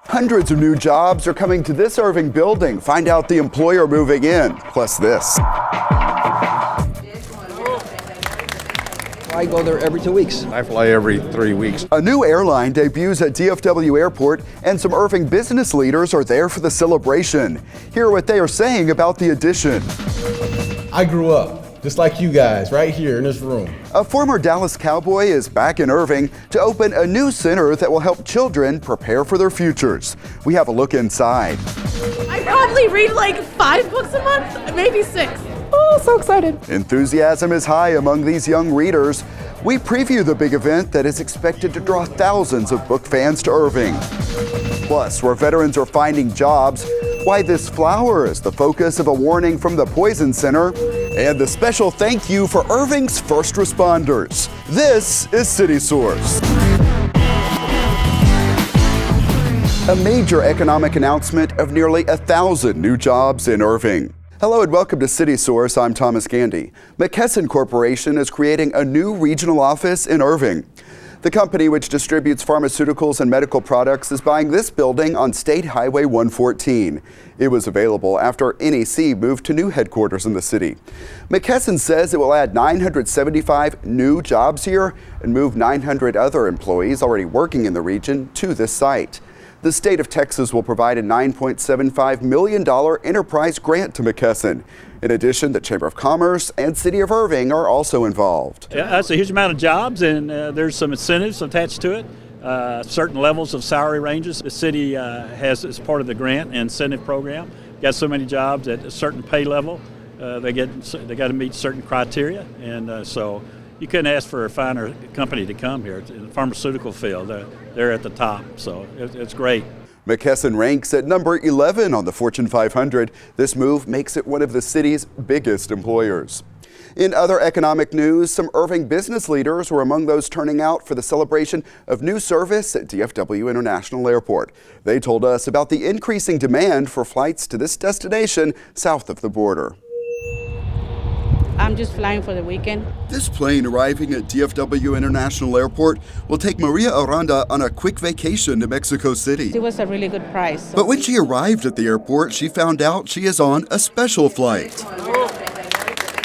Hundreds of new jobs are coming to this Irving building. Find out the employer moving in, plus this. I go there every 2 weeks. I fly every 3 weeks. A new airline debuts at DFW Airport, and some Irving business leaders are there for the celebration. Hear what they are saying about the addition. I grew up just like you guys right here in this room. A former Dallas Cowboy is back in Irving to open a new center that will help children prepare for their futures. We have a look inside. I probably read like 5 books a month, maybe 6. Oh, so excited. Enthusiasm is high among these young readers. We preview the big event that is expected to draw thousands of book fans to Irving. Plus, where veterans are finding jobs, why this flower is the focus of a warning from the Poison Center, and the special thank you for Irving's first responders. This is City Source. A major economic announcement of nearly 1,000 new jobs in Irving. Hello and welcome to City Source. I'm Thomas Gandy. McKesson Corporation is creating a new regional office in Irving. The company, which distributes pharmaceuticals and medical products, is buying this building on State Highway 114. It was available after NEC moved to new headquarters in the city. McKesson says it will add 975 new jobs here and move 900 other employees already working in the region to this site. The state of Texas will provide a $9.75 million enterprise grant to McKesson. In addition, the Chamber of Commerce and City of Irving are also involved. Yeah, that's a huge amount of jobs, and there's some incentives attached to it. Certain levels of salary ranges the city has as part of the grant and incentive program. Got so many jobs at a certain pay level, they got to meet certain criteria, and so you couldn't ask for a finer company to come here. In the pharmaceutical field, they're at the top, so it's great. McKesson ranks at number 11 on the Fortune 500. This move makes it one of the city's biggest employers. In other economic news, some Irving business leaders were among those turning out for the celebration of new service at DFW International Airport. They told us about the increasing demand for flights to this destination south of the border. I'm just flying for the weekend. This plane arriving at DFW International Airport will take Maria Aranda on a quick vacation to Mexico City. It was a really good price. But when she arrived at the airport, she found out she is on a special flight.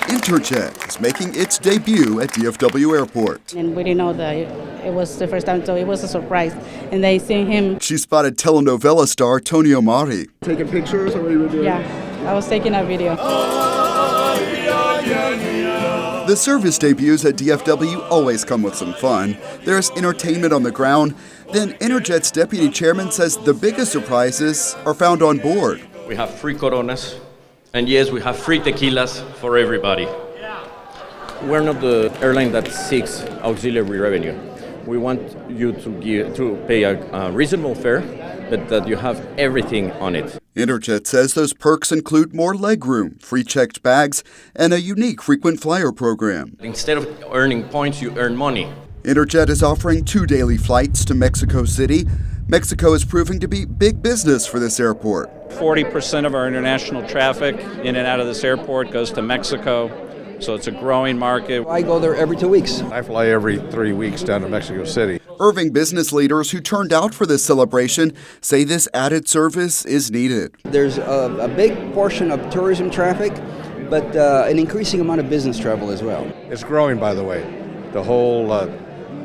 Interjet is making its debut at DFW Airport. And we didn't know that it was the first time, so it was a surprise. And they seen him. She spotted telenovela star Tonio Mari. Taking pictures, or what you were doing? Yeah, I was taking a video. The service debuts at DFW always come with some fun. There's entertainment on the ground. Then Interjet's deputy chairman says the biggest surprises are found on board. We have free Coronas, and yes, we have free tequilas for everybody. We're not the airline that seeks auxiliary revenue. We want you to pay a reasonable fare, but that you have everything on it. Interjet says those perks include more legroom, free checked bags, and a unique frequent flyer program. Instead of earning points, you earn money. Interjet is offering 2 daily flights to Mexico City. Mexico is proving to be big business for this airport. 40% of our international traffic in and out of this airport goes to Mexico, so it's a growing market. I go there every 2 weeks. I fly every 3 weeks down to Mexico City. Irving business leaders who turned out for this celebration say this added service is needed. There's a big portion of tourism traffic, but an increasing amount of business travel as well. It's growing, by the way. The whole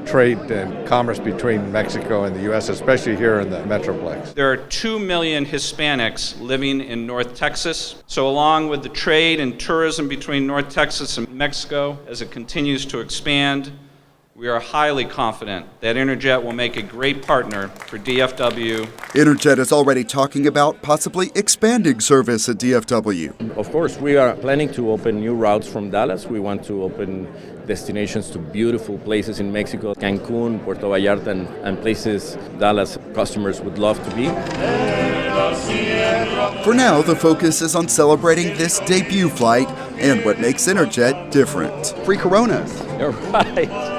trade and commerce between Mexico and the U.S., especially here in the Metroplex. There are 2 million Hispanics living in North Texas. So along with the trade and tourism between North Texas and Mexico, as it continues to expand, we are highly confident that Interjet will make a great partner for DFW. Interjet is already talking about possibly expanding service at DFW. Of course, we are planning to open new routes from Dallas. We want to open destinations to beautiful places in Mexico, Cancun, Puerto Vallarta, and places Dallas customers would love to be. For now, the focus is on celebrating this debut flight and what makes Interjet different. Free Coronas. You're right.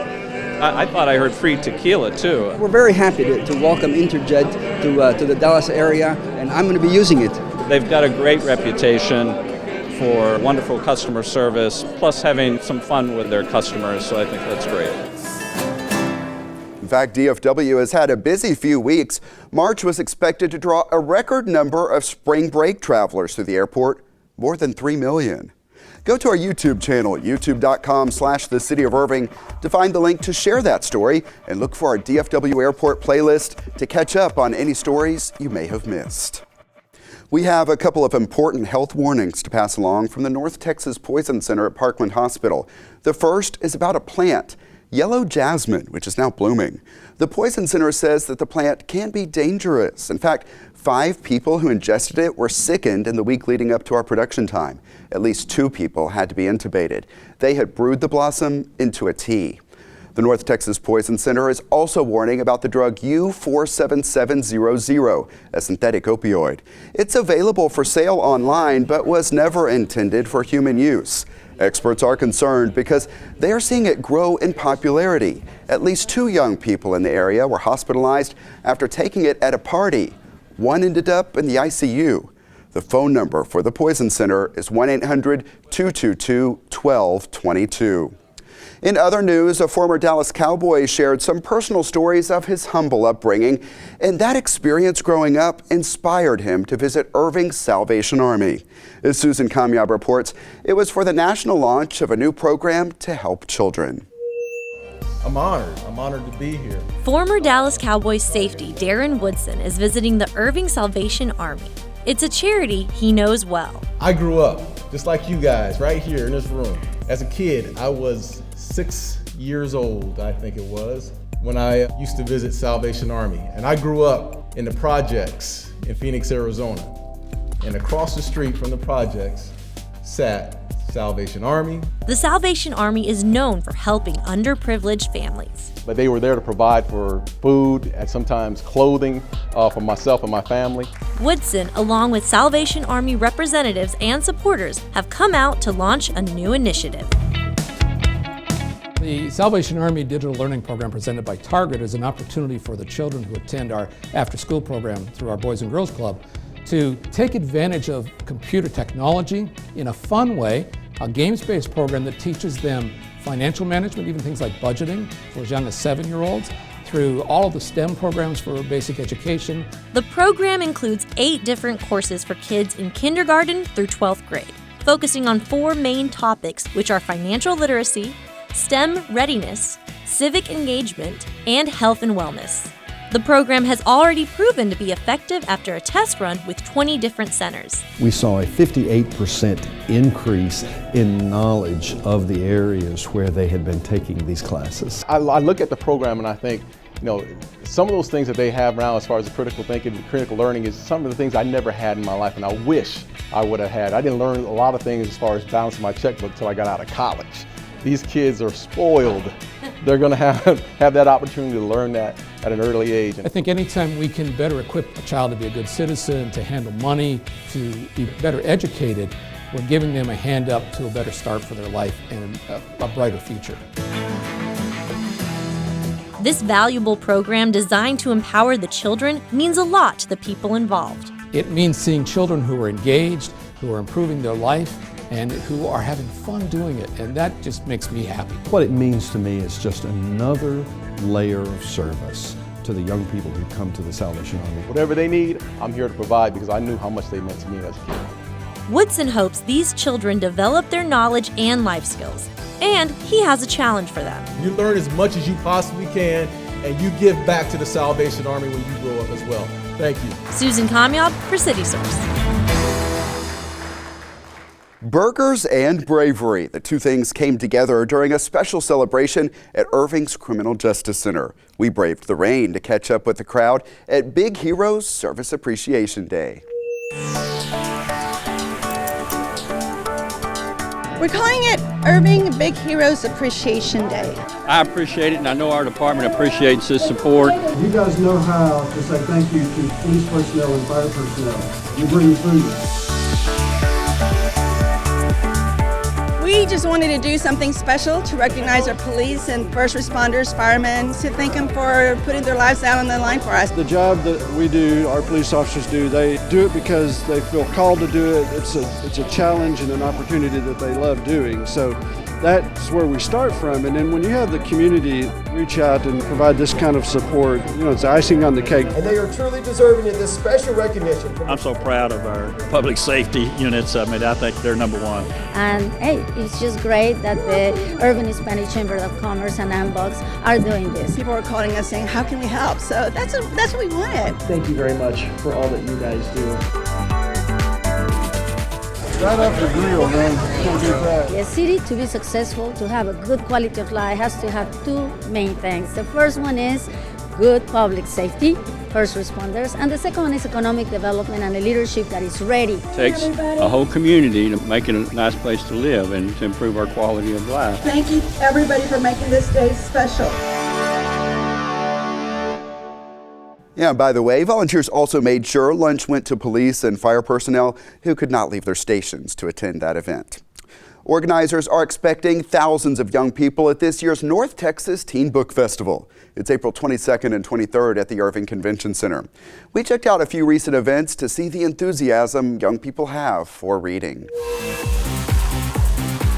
I thought I heard free tequila, too. We're very happy to welcome Interjet to the Dallas area, and I'm going to be using it. They've got a great reputation for wonderful customer service, plus having some fun with their customers, so I think that's great. In fact, DFW has had a busy few weeks. March was expected to draw a record number of spring break travelers to the airport, more than 3 million. Go to our YouTube channel, youtube.com/the City of Irving, to find the link to share that story and look for our DFW Airport playlist to catch up on any stories you may have missed. We have a couple of important health warnings to pass along from the North Texas Poison Center at Parkland Hospital. The first is about a plant, yellow jasmine, which is now blooming. The Poison Center says that the plant can be dangerous. In fact, 5 people who ingested it were sickened in the week leading up to our production time. At least 2 people had to be intubated. They had brewed the blossom into a tea. The North Texas Poison Center is also warning about the drug U47700, a synthetic opioid. It's available for sale online, but was never intended for human use. Experts are concerned because they are seeing it grow in popularity. At least 2 young people in the area were hospitalized after taking it at a party. One ended up in the ICU. The phone number for the Poison Center is 1-800-222-1222. In other news, a former Dallas Cowboy shared some personal stories of his humble upbringing, and that experience growing up inspired him to visit Irving's Salvation Army. As Susan Kamyab reports, it was for the national launch of a new program to help children. I'm honored to be here. Former Dallas Cowboys safety Darren Woodson is visiting the Irving Salvation Army. It's a charity he knows well. I grew up, just like you guys, right here in this room. As a kid, I was 6 years old, I think it was, when I used to visit Salvation Army. And I grew up in the projects in Phoenix, Arizona. And across the street from the projects sat Salvation Army. The Salvation Army is known for helping underprivileged families. But they were there to provide for food and sometimes clothing for myself and my family. Woodson, along with Salvation Army representatives and supporters, have come out to launch a new initiative. The Salvation Army Digital Learning Program presented by Target is an opportunity for the children who attend our after-school program through our Boys and Girls Club to take advantage of computer technology in a fun way, a games-based program that teaches them financial management, even things like budgeting for as young as 7-year-olds, through all of the STEM programs for basic education. The program includes 8 different courses for kids in kindergarten through 12th grade, focusing on 4 main topics, which are financial literacy, STEM readiness, civic engagement, and health and wellness. The program has already proven to be effective after a test run with 20 different centers. We saw a 58% increase in knowledge of the areas where they had been taking these classes. I look at the program and I think, some of those things that they have now as far as the critical thinking and critical learning is some of the things I never had in my life and I wish I would have had. I didn't learn a lot of things as far as balancing my checkbook until I got out of college. These kids are spoiled. They're going to have that opportunity to learn that at an early age. I think anytime we can better equip a child to be a good citizen, to handle money, to be better educated, we're giving them a hand up to a better start for their life and a brighter future. This valuable program designed to empower the children means a lot to the people involved. It means seeing children who are engaged, who are improving their life, and who are having fun doing it, and that just makes me happy. What it means to me is just another layer of service to the young people who come to the Salvation Army. Whatever they need, I'm here to provide because I knew how much they meant to me as a kid. Woodson hopes these children develop their knowledge and life skills, and he has a challenge for them. You learn as much as you possibly can, and you give back to the Salvation Army when you grow up as well. Thank you. Susan Kamyab for City Source. Burgers and bravery. The two things came together during a special celebration at Irving's Criminal Justice Center. We braved the rain to catch up with the crowd at Big Heroes Service Appreciation Day. We're calling it Irving Big Heroes Appreciation Day. I appreciate it, and I know our department appreciates this support. You guys know how to say thank you to police personnel and fire personnel. You bring food. We just wanted to do something special to recognize our police and first responders, firemen, to thank them for putting their lives out on the line for us. The job that we do, our police officers do, they do it because they feel called to do it. It's a challenge and an opportunity that they love doing. So that's where we start from. And then when you have the community reach out and provide this kind of support, it's icing on the cake. And they are truly deserving of this special recognition. I'm so proud of our public safety units. I mean, I think they're number one. And hey, it's just great that the Irving Hispanic Chamber of Commerce and AMBOX are doing this. People are calling us saying, how can we help? So that's what we wanted. Thank you very much for all that you guys do. Right off the grill, man. Can't get that. The city, to be successful, to have a good quality of life, has to have two main things. The first one is good public safety, first responders, and the second one is economic development and a leadership that is ready. It takes a whole community to make it a nice place to live and to improve our quality of life. Thank you, everybody, for making this day special. Yeah, by the way, volunteers also made sure lunch went to police and fire personnel who could not leave their stations to attend that event. Organizers are expecting thousands of young people at this year's North Texas Teen Book Festival. It's April 22nd and 23rd at the Irving Convention Center. We checked out a few recent events to see the enthusiasm young people have for reading.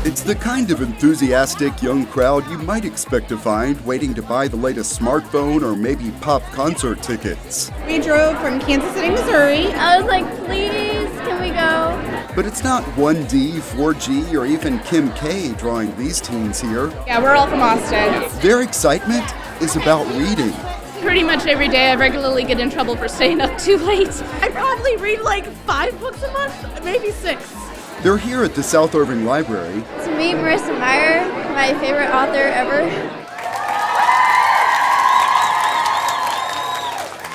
It's the kind of enthusiastic young crowd you might expect to find waiting to buy the latest smartphone or maybe pop concert tickets. We drove from Kansas City, Missouri. I was like, please, can we go? But it's not 1D, 4G, or even Kim K drawing these teens here. Yeah, we're all from Austin. Their excitement is about reading. Pretty much every day I regularly get in trouble for staying up too late. I probably read like 5 books a month, maybe 6. They're here at the South Irving Library. To me, Marissa Meyer, my favorite author ever.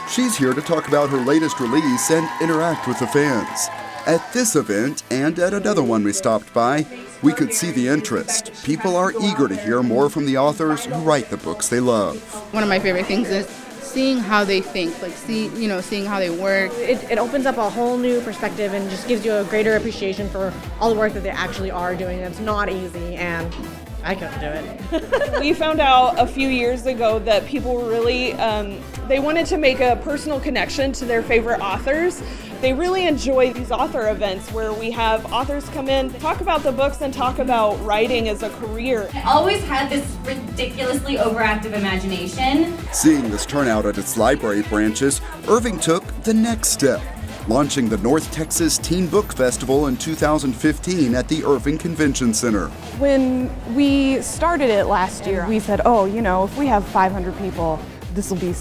She's here to talk about her latest release and interact with the fans. At this event and at another one we stopped by, we could see the interest. People are eager to hear more from the authors who write the books they love. One of my favorite things is seeing how they think, like seeing how they work. It opens up a whole new perspective and just gives you a greater appreciation for all the work that they actually are doing. It's not easy, and I couldn't do it. We found out a few years ago that people were really, they wanted to make a personal connection to their favorite authors. They really enjoy these author events where we have authors come in, talk about the books and talk about writing as a career. I always had this ridiculously overactive imagination. Seeing this turnout at its library branches, Irving took the next step, launching the North Texas Teen Book Festival in 2015 at the Irving Convention Center. When we started it last year, we said, if we have 500 people, this will be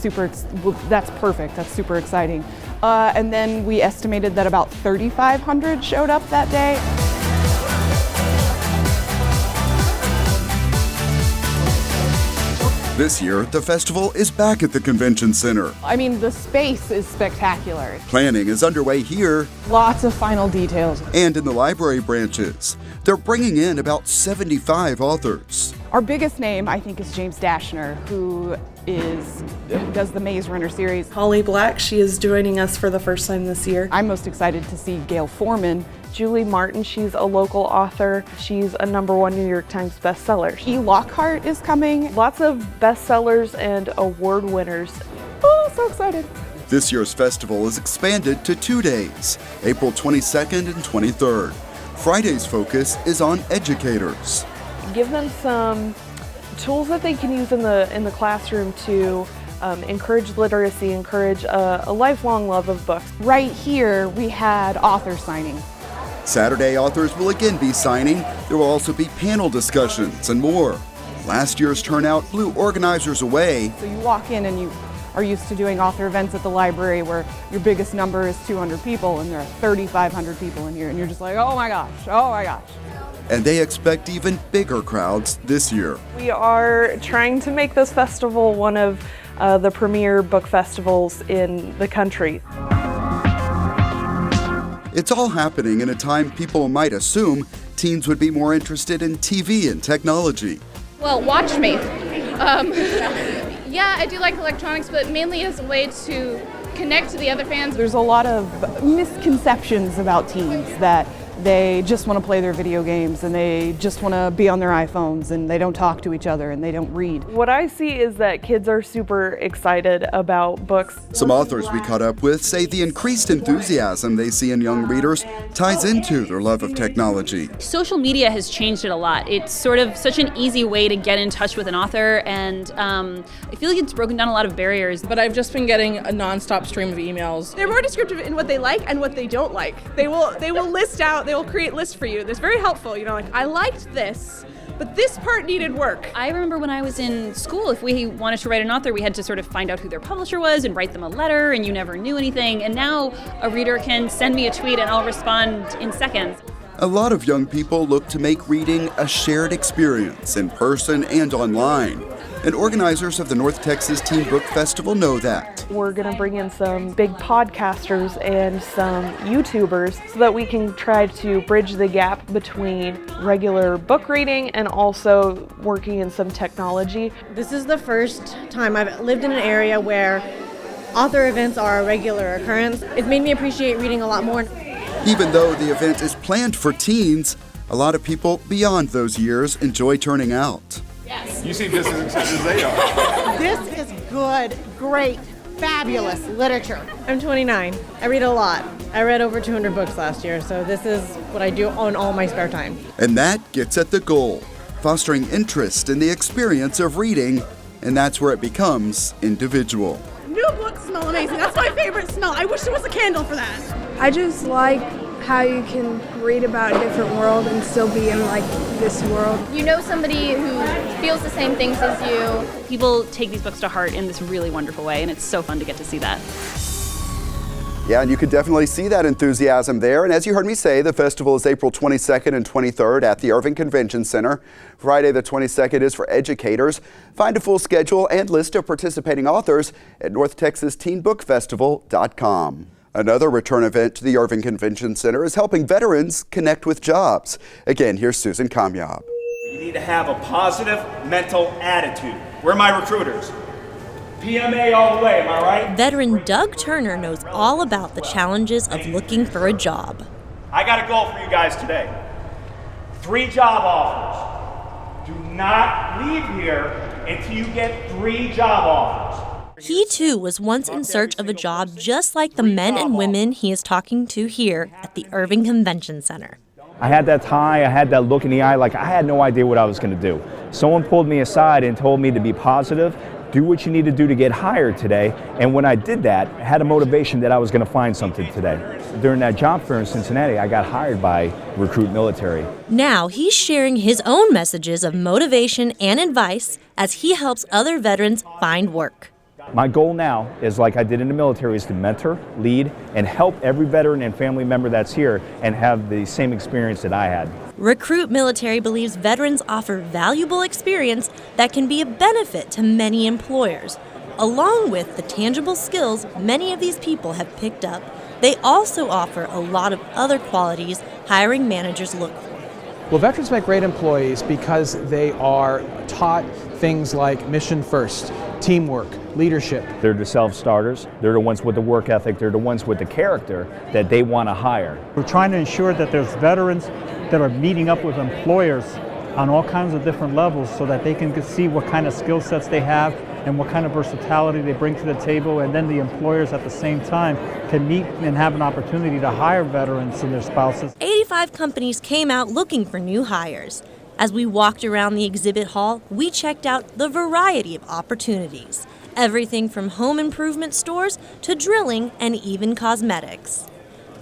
that's perfect, that's super exciting. And then we estimated that about 3,500 showed up that day. This year, the festival is back at the convention center. I mean, the space is spectacular. Planning is underway here. Lots of final details. And in the library branches. They're bringing in about 75 authors. Our biggest name, I think, is James Dashner, who does the Maze Runner series. Holly Black, she is joining us for the first time this year. I'm most excited to see Gail Foreman. Julie Martin, she's a local author. She's a #1 New York Times bestseller. E. Lockhart is coming. Lots of bestsellers and award winners. Oh, so excited. This year's festival is expanded to 2 days, April 22nd and 23rd. Friday's focus is on educators. Give them some tools that they can use in the classroom to encourage literacy, encourage a lifelong love of books. Right here, we had author signing. Saturday, authors will again be signing. There will also be panel discussions and more. Last year's turnout blew organizers away. So you walk in and you are used to doing author events at the library where your biggest number is 200 people and there are 3,500 people in here and you're just like, oh my gosh. And they expect even bigger crowds this year. We are trying to make this festival one of the premier book festivals in the country. It's all happening in a time people might assume teens would be more interested in TV and technology. Well, watch me. Yeah, I do like electronics, but mainly as a way to connect to the other fans. There's a lot of misconceptions about teens that They just want to play their video games and they just want to be on their iPhones and they don't talk to each other and they don't read. What I see is that kids are super excited about books. Some authors we caught up with say the increased enthusiasm they see in young readers ties into their love of technology. Social media has changed it a lot. It's sort of such an easy way to get in touch with an author, and I feel like it's broken down a lot of barriers. But I've just been getting a nonstop stream of emails. They're more descriptive in what they like and what they don't like. They will list out, they will create lists for you. That's very helpful, like I liked this, but this part needed work. I remember when I was in school, if we wanted to write an author, we had to sort of find out who their publisher was and write them a letter, and you never knew anything. And now a reader can send me a tweet and I'll respond in seconds. A lot of young people look to make reading a shared experience in person and online. And organizers of the North Texas Teen Book Festival know that. We're going to bring in some big podcasters and some YouTubers so that we can try to bridge the gap between regular book reading and also working in some technology. This is the first time I've lived in an area where author events are a regular occurrence. It's made me appreciate reading a lot more. Even though the event is planned for teens, a lot of people beyond those years enjoy turning out. Yes. You seem just as excited as they are. This is good, great, fabulous literature. I'm 29. I read a lot. I read over 200 books last year, so this is what I do on all my spare time. And that gets at the goal, fostering interest in the experience of reading, and that's where it becomes individual. New books smell amazing. That's my favorite smell. I wish there was a candle for that. I just like how you can read about a different world and still be in this world. You know somebody who feels the same things as you. People take these books to heart in this really wonderful way, and it's so fun to get to see that. Yeah, and you can definitely see that enthusiasm there. And as you heard me say, the festival is April 22nd and 23rd at the Irving Convention Center. Friday the 22nd is for educators. Find a full schedule and list of participating authors at northtexasteenbookfestival.com. Another return event to the Irving Convention Center is helping veterans connect with jobs. Again, here's Susan Kamyab. You need to have a positive mental attitude. Where are my recruiters? PMA all the way, am I right? Veteran Doug Turner knows all about the challenges of looking for a job. I got a goal for you guys today. 3 job offers. Do not leave here until you get 3 job offers. He too was once in search of a job just like the men and women he is talking to here at the Irving Convention Center. I had that tie, I had that look in the eye, like I had no idea what I was going to do. Someone pulled me aside and told me to be positive, do what you need to do to get hired today. And when I did that, I had a motivation that I was going to find something today. During that job fair in Cincinnati, I got hired by Recruit Military. Now he's sharing his own messages of motivation and advice as he helps other veterans find work. My goal now is, like I did in the military, is to mentor, lead, and help every veteran and family member that's here and have the same experience that I had. Recruit Military believes veterans offer valuable experience that can be a benefit to many employers. Along with the tangible skills many of these people have picked up, they also offer a lot of other qualities hiring managers look for. Well, veterans make great employees because they are taught things like mission first, teamwork, leadership. They're the self-starters, they're the ones with the work ethic, they're the ones with the character that they want to hire. We're trying to ensure that there's veterans that are meeting up with employers on all kinds of different levels so that they can see what kind of skill sets they have and what kind of versatility they bring to the table, and then the employers at the same time can meet and have an opportunity to hire veterans and their spouses. 85 companies came out looking for new hires. As we walked around the exhibit hall, we checked out the variety of opportunities. Everything from home improvement stores to drilling and even cosmetics.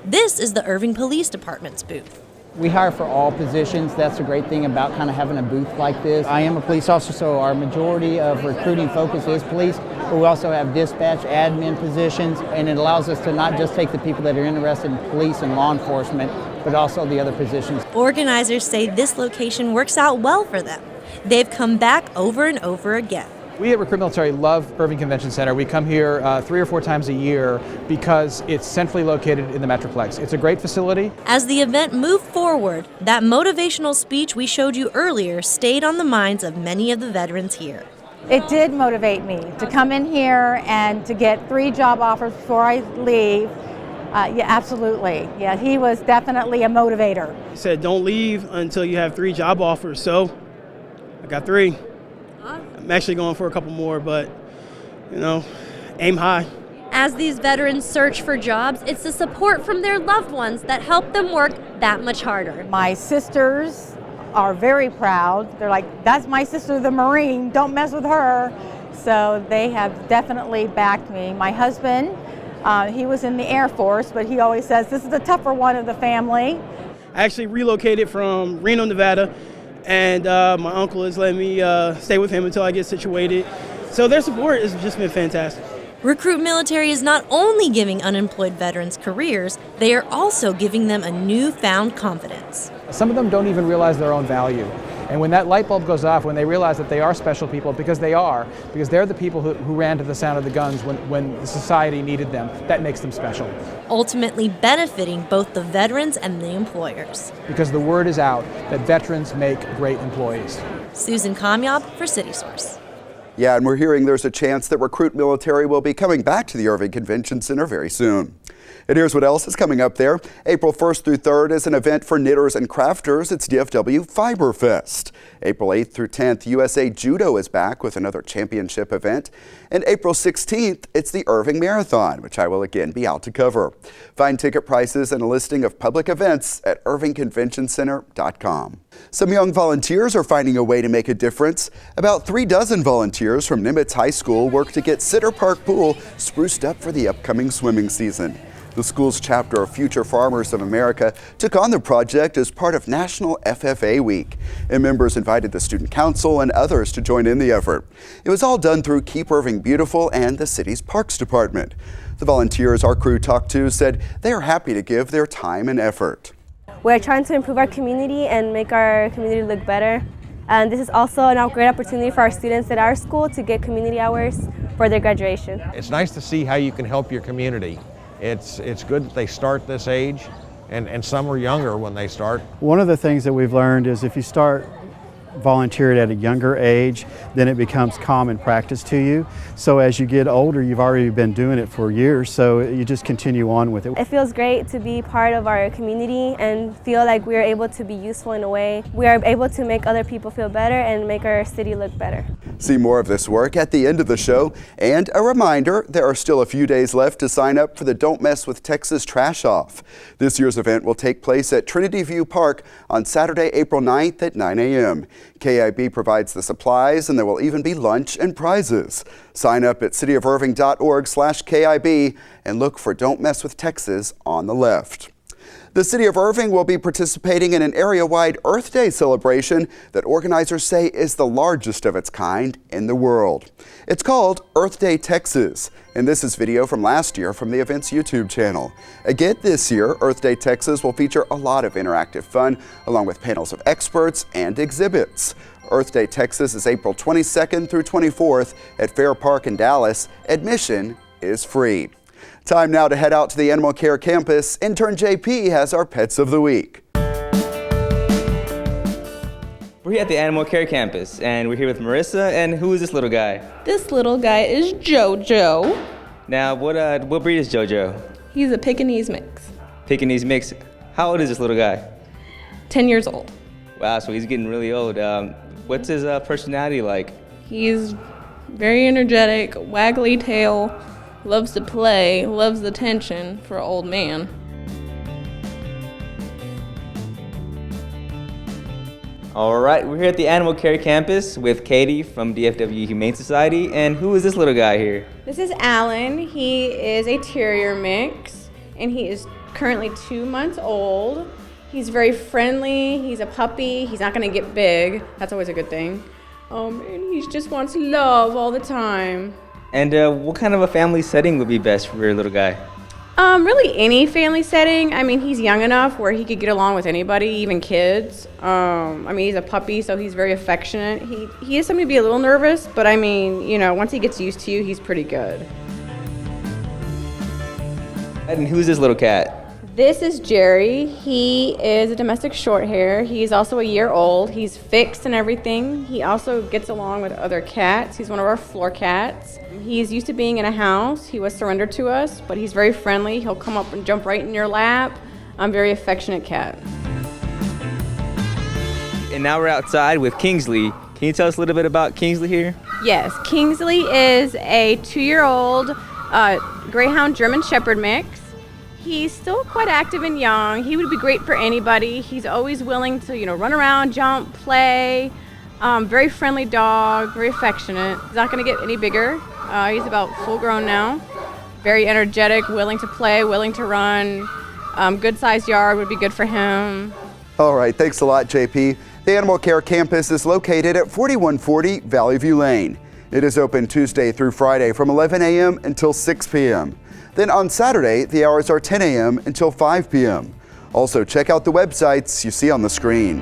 This is the Irving Police Department's booth. We hire for all positions. That's the great thing about kind of having a booth like this. I am a police officer, so our majority of recruiting focus is police, but we also have dispatch, admin positions, and it allows us to not just take the people that are interested in police and law enforcement, but also the other positions. Organizers say this location works out well for them. They've come back over and over again. We at Recruit Military love Irving Convention Center. We come here 3 or 4 times a year because it's centrally located in the Metroplex. It's a great facility. As the event moved forward, that motivational speech we showed you earlier stayed on the minds of many of the veterans here. It did motivate me to come in here and to get 3 job offers before I leave. Yeah, absolutely. Yeah, he was definitely a motivator. He said, don't leave until you have 3 job offers. So I got 3. I'm actually going for a couple more, but, aim high. As these veterans search for jobs, it's the support from their loved ones that help them work that much harder. My sisters are very proud. They're like, that's my sister, the Marine, don't mess with her. So they have definitely backed me. My husband, he was in the Air Force, but he always says this is the tougher one of the family. I actually relocated from Reno, Nevada, and my uncle has let me stay with him until I get situated. So their support has just been fantastic. Recruit Military is not only giving unemployed veterans careers, they are also giving them a newfound confidence. Some of them don't even realize their own value. And when that light bulb goes off, when they realize that they are special people, because they're the people who ran to the sound of the guns when the society needed them, that makes them special. Ultimately benefiting both the veterans and the employers. Because the word is out that veterans make great employees. Susan Kamyab for CitySource. Yeah, and we're hearing there's a chance that Recruit Military will be coming back to the Irving Convention Center very soon. And here's what else is coming up there. April 1st through 3rd is an event for knitters and crafters. It's DFW Fiber Fest. April 8th through 10th, USA Judo is back with another championship event. And April 16th, it's the Irving Marathon, which I will again be out to cover. Find ticket prices and a listing of public events at irvingconventioncenter.com. Some young volunteers are finding a way to make a difference. About 36 volunteers from Nimitz High School work to get Sitter Park Pool spruced up for the upcoming swimming season. The school's chapter of Future Farmers of America took on the project as part of National FFA Week, and members invited the student council and others to join in the effort. It was all done through Keep Irving Beautiful and the city's Parks Department. The volunteers our crew talked to said they are happy to give their time and effort. We're trying to improve our community and make our community look better. And this is also a great opportunity for our students at our school to get community hours for their graduation. It's nice to see how you can help your community. It's good that they start this age, and some are younger when they start. One of the things that we've learned is if you start volunteering at a younger age, then it becomes common practice to you. So as you get older, you've already been doing it for years, so you just continue on with it. It feels great to be part of our community and feel like we are able to be useful in a way. We are able to make other people feel better and make our city look better. See more of this work at the end of the show. And a reminder, there are still a few days left to sign up for the Don't Mess with Texas Trash Off. This year's event will take place at Trinity View Park on Saturday, April 9th at 9 a.m. KIB provides the supplies, and there will even be lunch and prizes. Sign up at cityofirving.org/KIB and look for Don't Mess with Texas on the left. The City of Irving will be participating in an area-wide Earth Day celebration that organizers say is the largest of its kind in the world. It's called Earth Day Texas, and this is video from last year from the event's YouTube channel. Again this year, Earth Day Texas will feature a lot of interactive fun, along with panels of experts and exhibits. Earth Day Texas is April 22nd through 24th at Fair Park in Dallas. Admission is free. Time now to head out to the Animal Care campus. Intern JP has our Pets of the Week. We're here at the Animal Care campus, and we're here with Marissa. And who is this little guy? This little guy is Jojo. Now, what breed is Jojo? He's a Pekingese mix. Pekingese mix. How old is this little guy? 10 years old. Wow, so he's getting really old. What's his personality like? He's very energetic, waggly tail, loves to play, loves attention for an old man. All right, we're here at the Animal Care campus with Katie from DFW Humane Society. And who is this little guy here? This is Alan. He is a terrier mix, and he is currently 2 months old. He's very friendly. He's a puppy. He's not going to get big. That's always a good thing. And he just wants love all the time. And what kind of a family setting would be best for your little guy? Really any family setting. I mean, he's young enough where he could get along with anybody, even kids. He's a puppy, so he's very affectionate. He is something to be a little nervous, but I mean, once he gets used to you, he's pretty good. And who's this little cat? This is Jerry. He is a domestic shorthair. He's also a year old. He's fixed and everything. He also gets along with other cats. He's one of our floor cats. He's used to being in a house. He was surrendered to us, but he's very friendly. He'll come up and jump right in your lap. I'm a very affectionate cat. And now we're outside with Kingsley. Can you tell us a little bit about Kingsley here? Yes, Kingsley is a 2-year-old Greyhound German Shepherd mix. He's still quite active and young. He would be great for anybody. He's always willing to, run around, jump, play. Very friendly dog, very affectionate. He's not going to get any bigger. He's about full grown now. Very energetic, willing to play, willing to run. Good sized yard would be good for him. All right, thanks a lot, JP. The Animal Care Campus is located at 4140 Valley View Lane. It is open Tuesday through Friday from 11 a.m. until 6 p.m. Then on Saturday, the hours are 10 a.m. until 5 p.m. Also, check out the websites you see on the screen.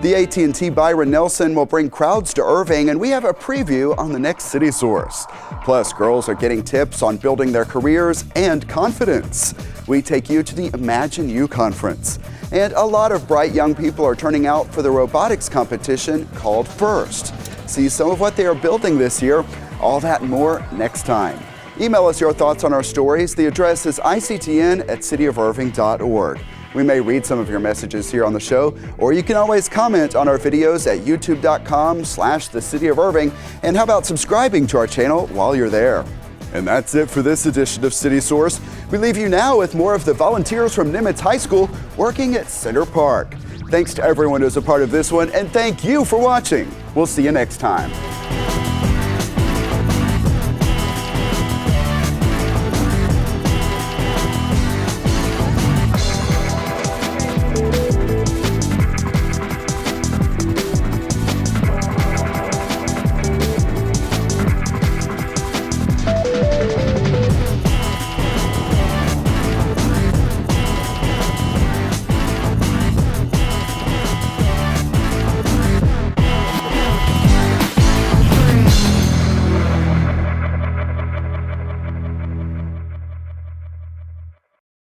The AT&T Byron Nelson will bring crowds to Irving, and we have a preview on the next City Source. Plus, girls are getting tips on building their careers and confidence. We take you to the Imagine You conference. And a lot of bright young people are turning out for the robotics competition called FIRST. See some of what they are building this year. All that and more next time. Email us your thoughts on our stories. The address is ictn@cityofirving.org. We may read some of your messages here on the show, or you can always comment on our videos at youtube.com/thecityofirving. And how about subscribing to our channel while you're there? And that's it for this edition of City Source. We leave you now with more of the volunteers from Nimitz High School working at Center Park. Thanks to everyone who's a part of this one, and thank you for watching. We'll see you next time.